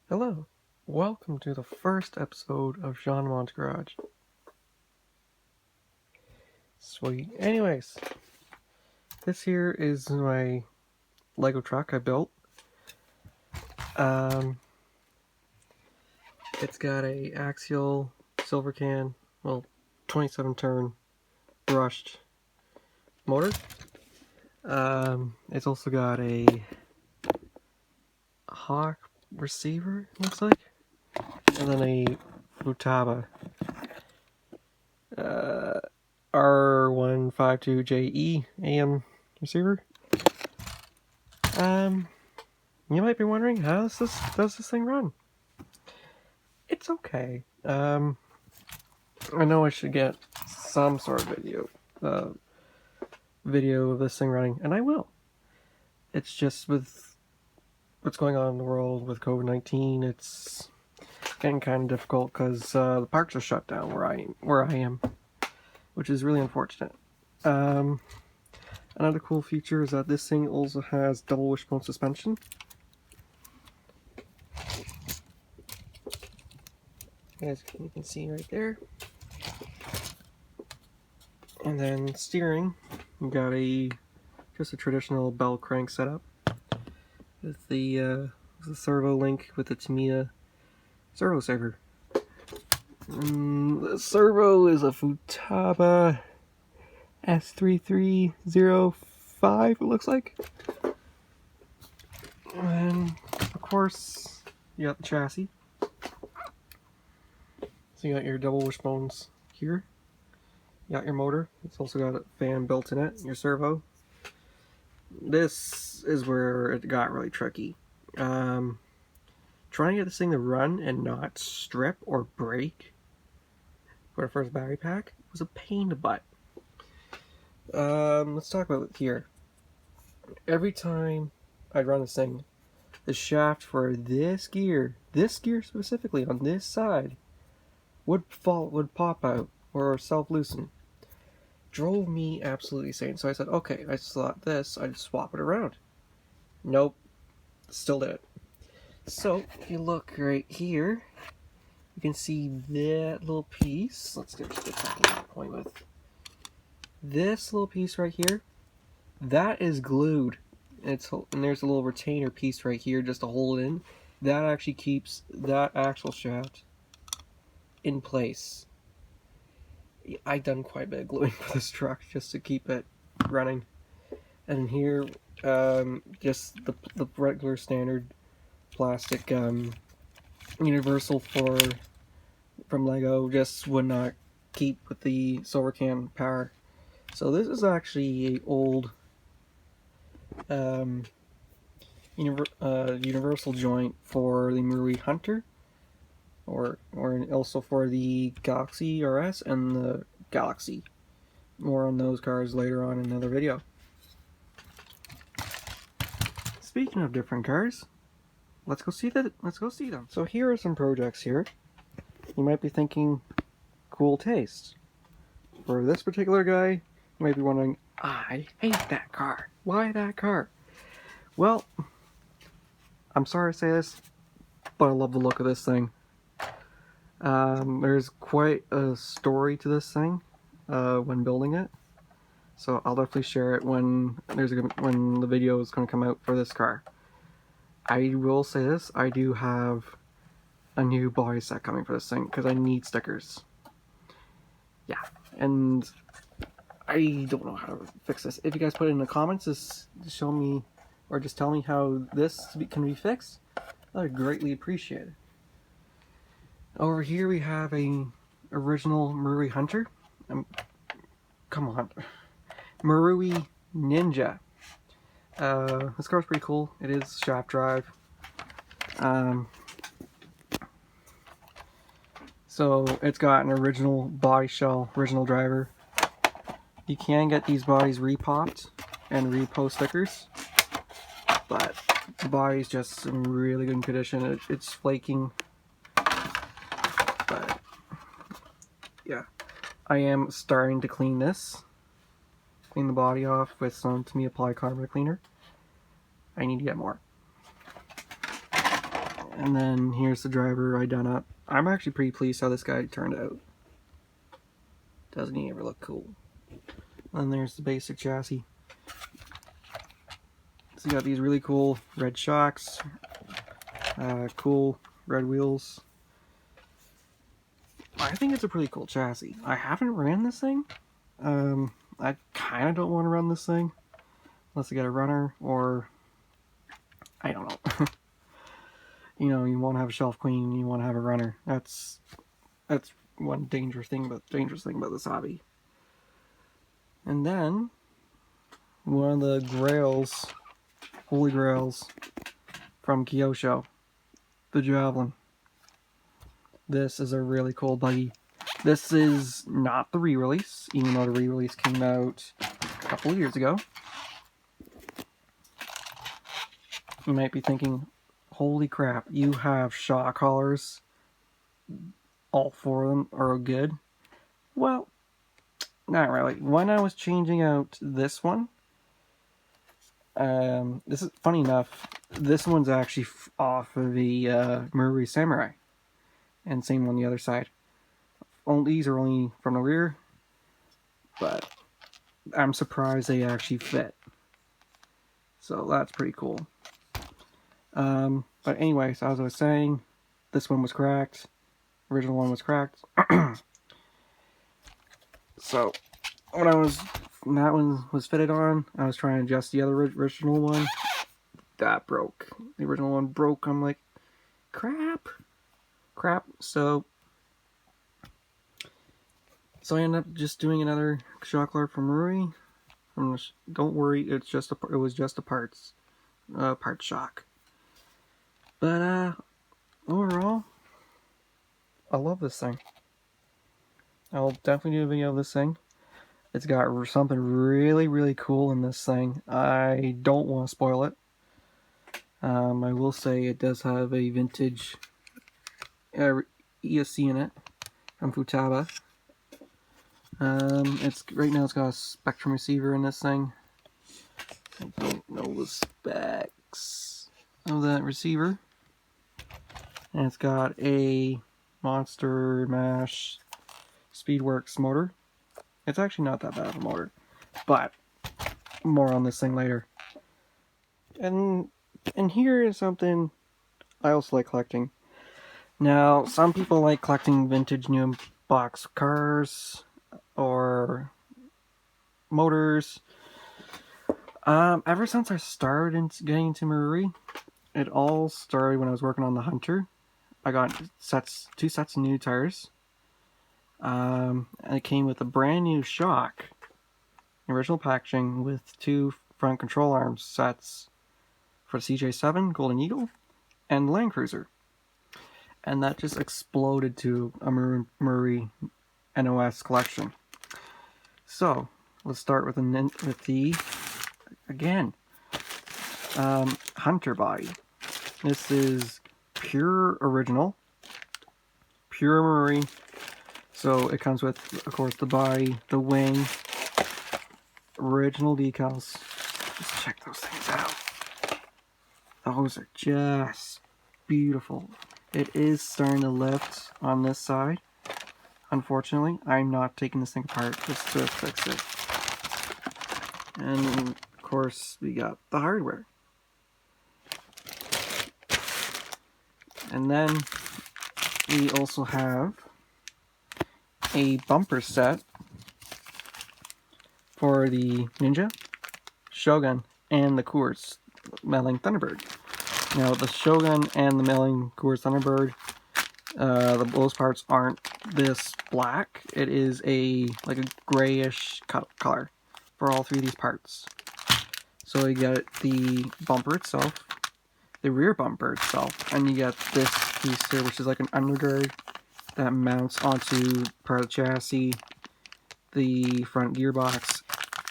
Hello, welcome to the first episode of Jean Mon's Garage. Sweet. Anyways, this here is my Lego truck I built. It's got a axial silver can, 27 turn brushed motor. It's also got a Hawk receiver, looks like, and then a Futaba R152JE AM receiver. You might be wondering, how does this thing run? It's okay. I know I should get some sort of video of this thing running, and I will. It's just with what's going on in the world with COVID-19, it's getting kind of difficult because the parks are shut down where I am, which is really unfortunate. Another cool feature is that this thing also has double wishbone suspension. As you can see right there. And then steering, we got just a traditional bell crank setup with the servo link with the Tamiya servo saver. The servo is a Futaba S3305, it looks like. And then, of course, you got the chassis. So you got your double wishbones here. You got your motor. It's also got a fan built in it. Your servo. This is where it got really tricky. Trying to get this thing to run and not strip or break for the first battery pack was a pain in the butt. Let's talk about it here. Every time I'd run this thing, the shaft for this gear specifically on this side, would pop out or self-loosen. Drove me absolutely insane. So I said, okay, I thought this, I'd swap it around. Nope, still did it. So if you look right here, you can see that little piece. Let's get that point with this little piece right here. That is glued. And there's a little retainer piece right here just to hold it in. That actually keeps that axle shaft in place. I've done quite a bit of gluing for this truck just to keep it running. And here, just the regular standard plastic universal from Lego just would not keep with the silver can power. So this is actually a old universal joint for the Marui Hunter, or also for the Galaxy RS and the Galaxy. More on those cars later on in another video. Speaking of different cars, let's go see them. So here are some projects here. You might be thinking, cool taste. For this particular guy, you might be wondering, I hate that car. Why that car? Well, I'm sorry to say this, but I love the look of this thing. There's quite a story to this thing when building it, so I'll definitely share it when the video is going to come out for this car. I will say this, I do have a new body set coming for this thing because I need stickers. Yeah, and I don't know how to fix this. If you guys put it in the comments, just show me, or just tell me how this can be fixed, I'd greatly appreciate it. Over here we have a original Marui Hunter. Come on. Marui Ninja. This car's pretty cool. It is shaft drive. So it's got an original body shell, original driver. You can get these bodies repopped and repost stickers, but the body's just in really good condition. It's flaking. But yeah, I am starting to clean the body off with some Tamiya polycarbonate cleaner. I need to get more. And then here's the driver I done up. I'm actually pretty pleased how this guy turned out. Doesn't he ever look cool? And there's the basic chassis. So you got these really cool red shocks, cool red wheels. I think it's a pretty cool chassis. I haven't ran this thing. I kind of don't want to run this thing unless I get a runner, or I don't know. You know, you want to have a shelf queen, you want to have a runner. That's one dangerous thing about this hobby. And then one of the grails, holy grails from Kyosho, the Javelin. This is a really cool buggy. This is not the re-release, even though the re-release came out a couple of years ago. You might be thinking, holy crap, you have shock collars. All four of them are good. Well, not really. When I was changing out this one, this is funny enough, this one's actually off of the Marui Samurai. And same on the other side. These are only from the rear, but I'm surprised they actually fit. So that's pretty cool. But anyways, as I was saying, this one was cracked. Original one was cracked. So when that one was fitted on, I was trying to adjust the other original one. That broke. The original one broke. I'm like, crap. So I ended up just doing another shock collar from Marui. Don't worry, it was just a parts shock. But overall, I love this thing. I'll definitely do a video of this thing. It's got something really, really cool in this thing. I don't want to spoil it. I will say it does have a vintage ESC in it from Futaba. Right now it's got a Spectrum receiver in this thing. I don't know the specs of that receiver. And it's got a Monster Mash Speedworks motor. It's actually not that bad of a motor, but more on this thing later. And here is something I also like collecting. Now, some people like collecting vintage new box cars or motors. Ever since I started getting into Marui, it all started when I was working on the Hunter. I got two sets of new tires. And it came with a brand new shock, original packaging, with two front control arms sets for the CJ7 Golden Eagle and Land Cruiser. And that just exploded to a Marui NOS collection. So let's start with the again Hunter body. This is pure original, pure Marui. So it comes with, of course, the body, the wing, original decals. Just check those things out. Those are just beautiful. It is starting to lift on this side. Unfortunately, I'm not taking this thing apart just to fix it. And of course, we got the hardware. And then we also have a bumper set for the Ninja, Shogun, and the Coors Melling Thunderbird. Now, the Shogun and the Melling Coors Thunderbird, those parts aren't this black. It is like a grayish color for all three of these parts. So you got the bumper itself, the rear bumper itself, and you got this piece here, which is like an undergird that mounts onto part of the chassis, the front gearbox,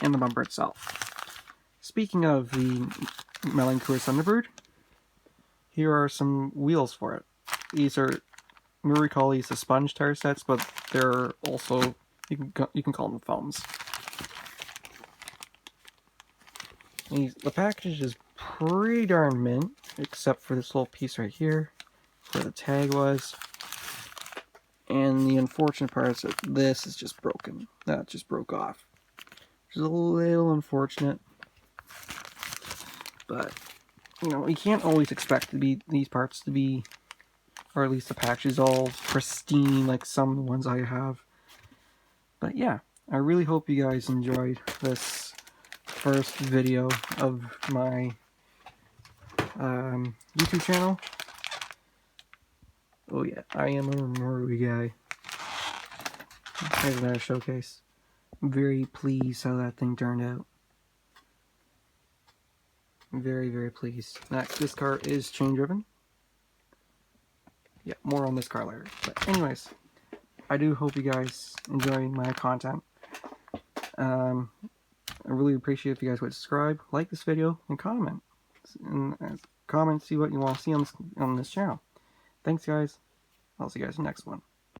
and the bumper itself. Speaking of the Melling Coors Thunderbird, here are some wheels for it. These are, Marui call these the sponge tire sets, but they're also, you can call them foams. The package is pretty darn mint, except for this little piece right here. where the tag was. And the unfortunate part is that this is just broken. That just broke off. Which is a little unfortunate. But, you know, you can't always expect these parts to be, or at least the packages all pristine like some of the ones I have. But yeah, I really hope you guys enjoyed this first video of my YouTube channel. Oh yeah, I am a Marui guy. Here's another showcase. I'm very pleased how that thing turned out. I'm very, very pleased. This car is chain driven. Yeah, more on this car later. But anyways, I do hope you guys enjoy my content. I really appreciate if you guys would subscribe, like this video, and comment. See what you want to see on this channel. Thanks guys. I'll see you guys in the next one.